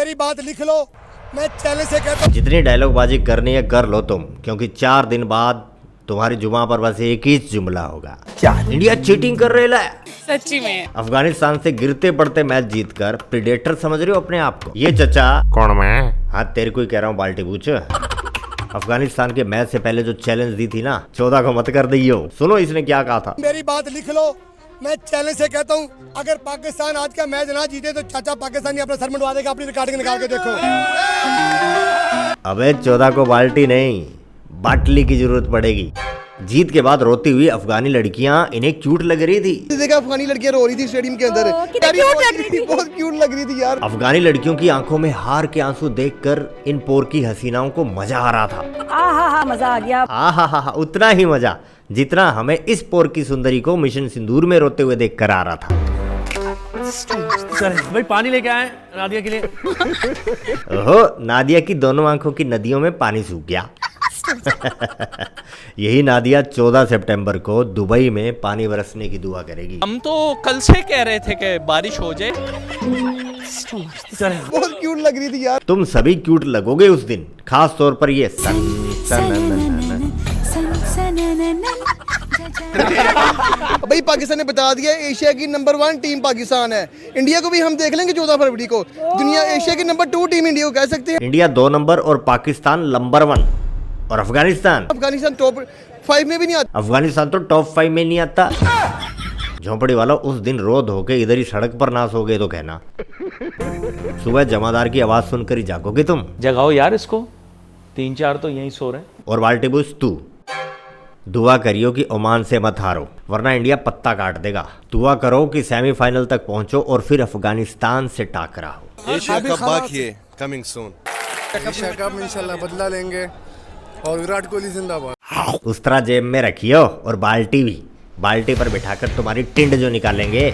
मेरी बात लिख लो, मैं चैलेंज से कहता हूँ। जितनी डायलॉगबाजी करनी है कर लो तुम, क्योंकि 4 दिन बाद तुम्हारी जुबान पर बस एक ही जुमला होगा, क्या इंडिया चीटिंग कर रही है। सच्ची में अफगानिस्तान से गिरते पड़ते मैच जीतकर प्रीडेटर समझ रहे हो अपने आप को। ये चचा कौन मैं? हाँ तेरे को ही कह रहा हूँ बाल्टी पूछ। अफगानिस्तान के मैच से पहले जो चैलेंज दी थी ना, 14 को मत कर दियो। सुनो इसने क्या कहा था। मेरी बात लिख लो, मैं चैलेंज से कहता हूँ, अगर पाकिस्तान आज का मैच ना जीते तो चाचा पाकिस्तानी अपना सर मंडवा देगा। अपनी रिकॉर्डिंग निकाल के देखो। अबे 14 को बाल्टी नहीं, बाटली की जरूरत पड़ेगी। जीत के बाद रोती हुई अफगानी लड़कियां इन्हें क्यूट लग रही थी। देखा अफगानी लड़कियां रो रही थी स्टेडियम के अंदर। बहुत क्यूट लग रही थी यार। अफगानी लड़कियों की आंखों में हार के आंसू देखकर इन पोरकी हसीनाओं को मजा आ रहा था। मजा आ गया। उतना ही मजा जितना हमें इस पोरकी सुंदरी को मिशन सिंदूर में रोते हुए देखकर आ रहा था। भाई पानी लेके आए नादिया के लिए। ओहो, नादिया की दोनों आंखों की नदियों में पानी सूख गया। यही नादिया 14 सितंबर को दुबई में पानी बरसने की दुआ करेगी। हम तो कल से कह रहे थे कि बारिश हो जाए। बहुत क्यूट लग रही थी यार। तुम सभी क्यूट लगोगे उस दिन, खास तौर पर ये भाई पाकिस्तान ने बता दिया एशिया की नंबर 1 टीम पाकिस्तान है। इंडिया को भी हम देख लेंगे 14 फरवरी को। दुनिया एशिया की नंबर 2 टीम इंडिया को कह सकते हैं। इंडिया 2 नंबर और पाकिस्तान नंबर 1 और अफगानिस्तान टॉप 5 में भी नहीं आता। अफगानिस्तान तो टॉप 5 में नहीं आता। झोंपड़ी वाला उस दिन रो धो के इधर ही सड़क पर ना सो गए तो कहना। सुबह जमादार की आवाज सुनकर ही जागोगे तुम। जगाओ यार इसको, 3-4 तो यहीं सो रहे हैं। और बाल्टी बुश तू दुआ करियो कि ओमान से मत हारो, वरना इंडिया पत्ता काट देगा। दुआ करो कि सेमीफाइनल तक पहुंचो और फिर अफगानिस्तान से टाकरा हो। एशिया कप बाकी है, कमिंग सून। एशिया कप इंशाल्लाह बदला लेंगे और विराट कोहली जिंदाबाद। उस्तरा जेब में रखियो और बाल्टी भी, बाल्टी पर बिठाकर तुम्हारी टिंड जो निकालेंगे।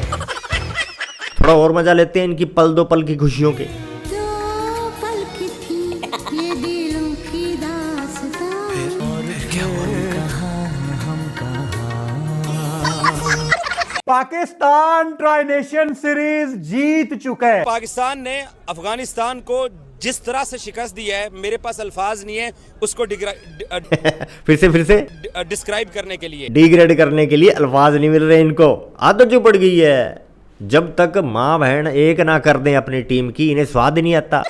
थोड़ा और मजा लेते हैं इनकी पल दो पल की खुशियों के। पाकिस्तान ट्राई नेशन सीरीज जीत चुका है। पाकिस्तान ने अफगानिस्तान को जिस तरह से शिकस्त दी है, मेरे पास अल्फाज नहीं है उसको फिर से डिस्क्राइब करने के लिए। डिग्रेड करने के लिए अल्फाज नहीं मिल रहे इनको। आदत जो पड़ गई है, जब तक माँ बहन एक ना कर दें अपनी टीम की, इन्हें स्वाद नहीं आता।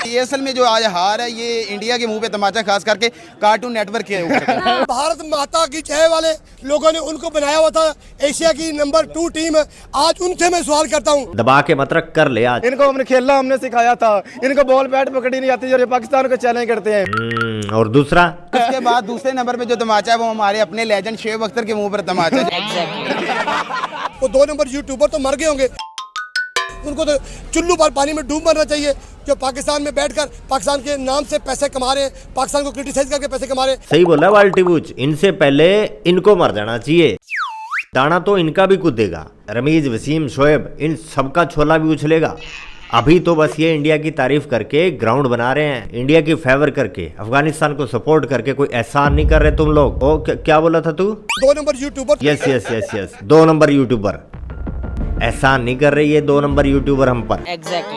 ये असल में जो आज हार है ये इंडिया के मुंह पे तमाचा, खास करके कार्टून नेटवर्क के ऊपर। भारत माता की जय वाले लोगों ने उनको बनाया हुआ था एशिया की नंबर 2 टीम। आज उनसे मैं सवाल करता हूँ। दबा के मत रख, कर ले आज। इनको हमने खेलना हमने सिखाया था। इनको बॉल बैट पकड़ी नहीं आती, जो पाकिस्तान को चैलेंज करते हैं। और दूसरा, उसके बाद दूसरे नंबर पे जो तमाचा है वो हमारे अपने लेजेंड शुएब अख्तर के मुंह पर तमाचा। वो 2 नंबर यूट्यूबर तो मर गए होंगे, उनको तो चुल्लू पर पानी में डूब मरना चाहिए, जो पाकिस्तान में बैठकर पाकिस्तान के नाम से पैसे कमा रहे हैं, पाकिस्तान को क्रिटिसाइज करके पैसे कमा रहे हैं। सही बोला बाल्टी बूच, इनसे पहले इनको मर जाना चाहिए। दाना तो इनका भी कूदेगा, रमीज, वसीम, शोएब, इन सबका छोला भी उछलेगा। अभी तो बस ये इंडिया की तारीफ करके ग्राउंड बना रहे हैं, इंडिया की फेवर करके, अफगानिस्तान को सपोर्ट करके कोई एहसान नहीं कर रहे तुम लोग। ओ क्या बोला था तू? 2 number YouTuber. Yes 2 number YouTuber. एहसान नहीं कर रही है 2 नंबर यूट्यूबर हम पर।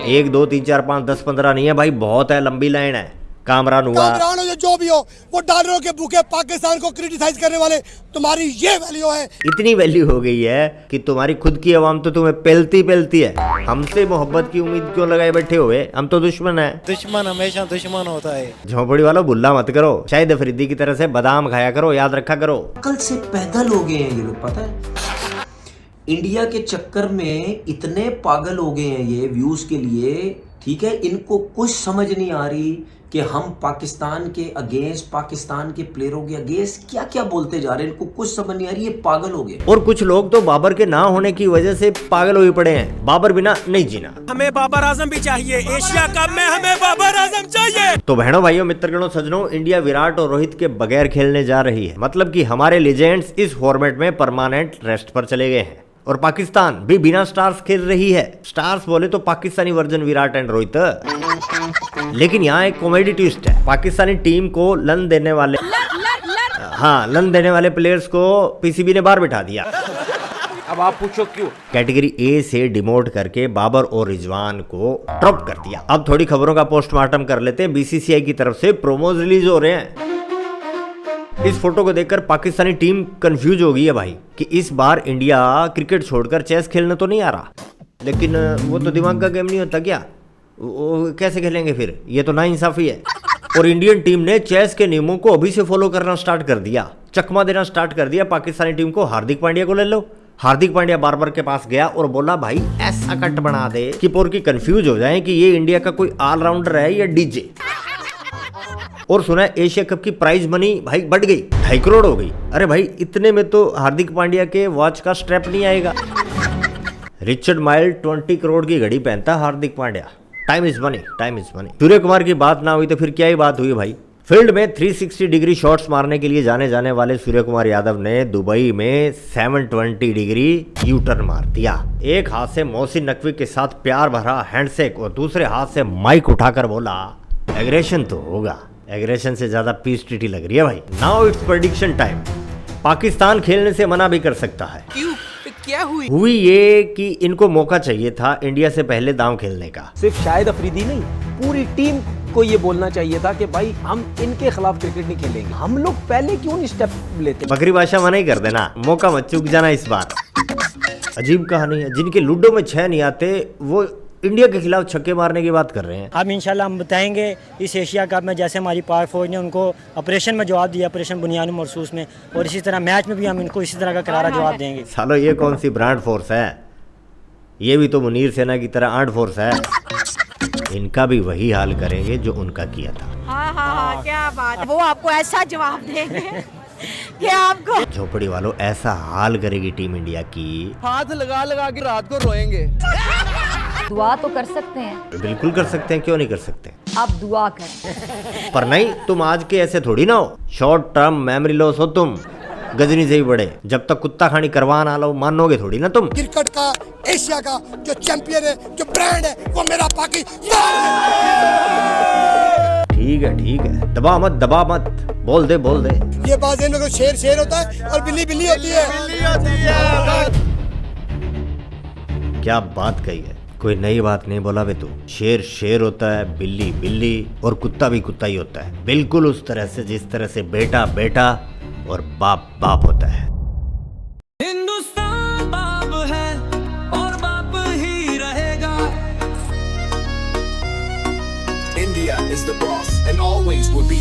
1 2 3 4 5 10 15 नहीं है भाई, बहुत है, लंबी लाइन है। कामरान हुआ, जो भी हो, वो डॉलरों के भूखे पाकिस्तान को क्रिटिसाइज करने वाले, तुम्हारी ये वैल्यू है। इतनी वैल्यू हो गई है कि तुम्हारी खुद की आवाम तो तुम्हें पेलती है। हमसे मोहब्बत की उम्मीद क्यों लगाए बैठे हुए? हम तो दुश्मन है। दुश्मन हमेशा दुश्मन होता है। झोंपड़ी वालों बुल्ला मत करो, शायद अफरीदी की तरह से बादाम खाया करो, याद रखा करो। कल से पैदल हो गए हैं ये लोग, पता है? इंडिया के चक्कर में इतने पागल हो गए हैं ये व्यूज के लिए, ठीक है? इनको कुछ समझ नहीं आ रही कि हम पाकिस्तान के अगेंस्ट, पाकिस्तान के प्लेयरों के अगेंस्ट क्या क्या बोलते जा रहे हैं। इनको कुछ समझ नहीं आ रही, ये पागल हो गए। और कुछ लोग तो बाबर के ना होने की वजह से पागल हुए पड़े हैं। बाबर बिना नहीं जीना। हमें बाबर आजम भी चाहिए, एशिया कप में हमें बाबर आजम चाहिए। तो बहनों, भाइयों, मित्रगणों, सज्जनों, इंडिया विराट और रोहित के बगैर खेलने जा रही है। मतलब कि हमारे लेजेंड्स इस फॉर्मेट में परमानेंट रेस्ट पर चले गए हैं और पाकिस्तान भी बिना स्टार्स खेल रही है। स्टार्स बोले तो पाकिस्तानी वर्जन विराट एंड रोहित। लेकिन यहाँ एक कॉमेडी ट्विस्ट है। पाकिस्तानी टीम को लन देने वाले प्लेयर्स को पीसीबी ने बाहर बिठा दिया। अब आप पूछो क्यों। कैटेगरी ए से डिमोट करके बाबर और रिजवान को ड्रॉप कर दिया। अब थोड़ी खबरों का पोस्टमार्टम कर लेते हैं। बीसीसीआई की तरफ से प्रोमोज रिलीज हो रहे हैं। इस फोटो को देखकर पाकिस्तानी टीम कंफ्यूज हो गई है भाई कि इस बार इंडिया क्रिकेट छोड़कर चेस खेलने तो नहीं आ रहा। लेकिन वो तो दिमाग का गेम नहीं होता क्या, वो कैसे खेलेंगे फिर, ये तो नाइंसाफी है। और इंडियन टीम ने चेस के नियमों को अभी से फॉलो करना स्टार्ट कर दिया, चकमा देना स्टार्ट कर दिया पाकिस्तानी टीम को। हार्दिक पांड्या को ले लो। हार्दिक पांड्या बार्बर के पास गया और बोला भाई ऐसा कट बना दे कि पोर की कंफ्यूज हो जाए कि ये इंडिया का कोई ऑलराउंडर है या डीजे। और सुना है एशिया कप की प्राइज मनी भाई बढ़ गई, 2.5 करोड़ हो गई। अरे भाई इतने में तो हार्दिक पांड्या के वॉच का स्ट्रैप नहीं आएगा। रिचर्ड माइल 20 करोड़ की घड़ी पहनता Hardik Pandya. Time is money, time is money. Suryakumar की बात ना हुई तो फिर क्या ही बात हुई भाई। फील्ड में 360 डिग्री शॉट्स मारने के लिए जाने जाने वाले सूर्य कुमार यादव ने दुबई में 720 डिग्री यू टर्न मार दिया। एक हाथ से मोहसिन नकवी के साथ प्यार भरा हैंडशेक और दूसरे हाथ से माइक उठाकर बोला एग्रेशन तो होगा। एग्रेशन से ज्यादा पीस टीटी लग रही है भाई। Now it's prediction time. Pakistan खेलने से मना भी कर सकता है। क्यों, क्या हुई ये कि इनको मौका चाहिए था इंडिया से पहले दांव खेलने का। सिर्फ शाहिद अफरीदी नहीं, पूरी टीम को ये बोलना चाहिए था कि भाई हम इनके खिलाफ क्रिकेट नहीं खेलेंगे। हम लोग पहले क्यों नहीं स्टेप लेते। बकरी भाषा मना ही कर देना, मौका मत चूक जाना इस बार। अजीब कहानी है, जिनके लूडो में 6 नहीं आते वो इंडिया के खिलाफ छक्के मारने की बात कर रहे हैं। अब इंशाल्लाह हम बताएंगे इस एशिया कप में जैसे हमारी पाक फौज ने उनको ऑपरेशन में जवाब दिया, ऑपरेशन बुनियादी मरसूस में, और इसी तरह मैच में भी हम इनको इसी तरह का करारा जवाब देंगे। सालो ये कौन सी ब्रांड फोर्स है, ये भी तो मुनीर सेना की तरह आर्ट फोर्स है। इनका भी वही हाल करेंगे जो उनका किया था। हाँ, क्या बात, वो आपको ऐसा जवाब देंगे कि आपको झोपड़ी वालों ऐसा हाल करेगी टीम इंडिया की, हाथ लगा लगा के रात को रोएंगे। दुआ तो कर सकते हैं। बिल्कुल कर सकते हैं, क्यों नहीं कर सकते। आप दुआ करें। पर नहीं, तुम आज के ऐसे थोड़ी ना हो, शॉर्ट टर्म मेमोरी लॉस हो तुम, गजनी से ही बड़े। जब तक कुत्ता खानी करवा ना लो मानोगे थोड़ी ना तुम। क्रिकेट का एशिया का जो चैंपियन है, जो ब्रांड है, वो मेरा पाकिस्तान है। ठीक है, दबा मत, बोल दे। ये बात है, शेर होता है और बिल्ली बिल्ली होती है। क्या बात कही है, कोई नई बात नहीं बोला बे तू। शेर होता है, बिल्ली बिल्ली और कुत्ता भी कुत्ता ही होता है। बिल्कुल उस तरह से जिस तरह से बेटा और बाप होता है। हिंदुस्तान बाप है और बाप ही रहेगा। India is the boss and always will be.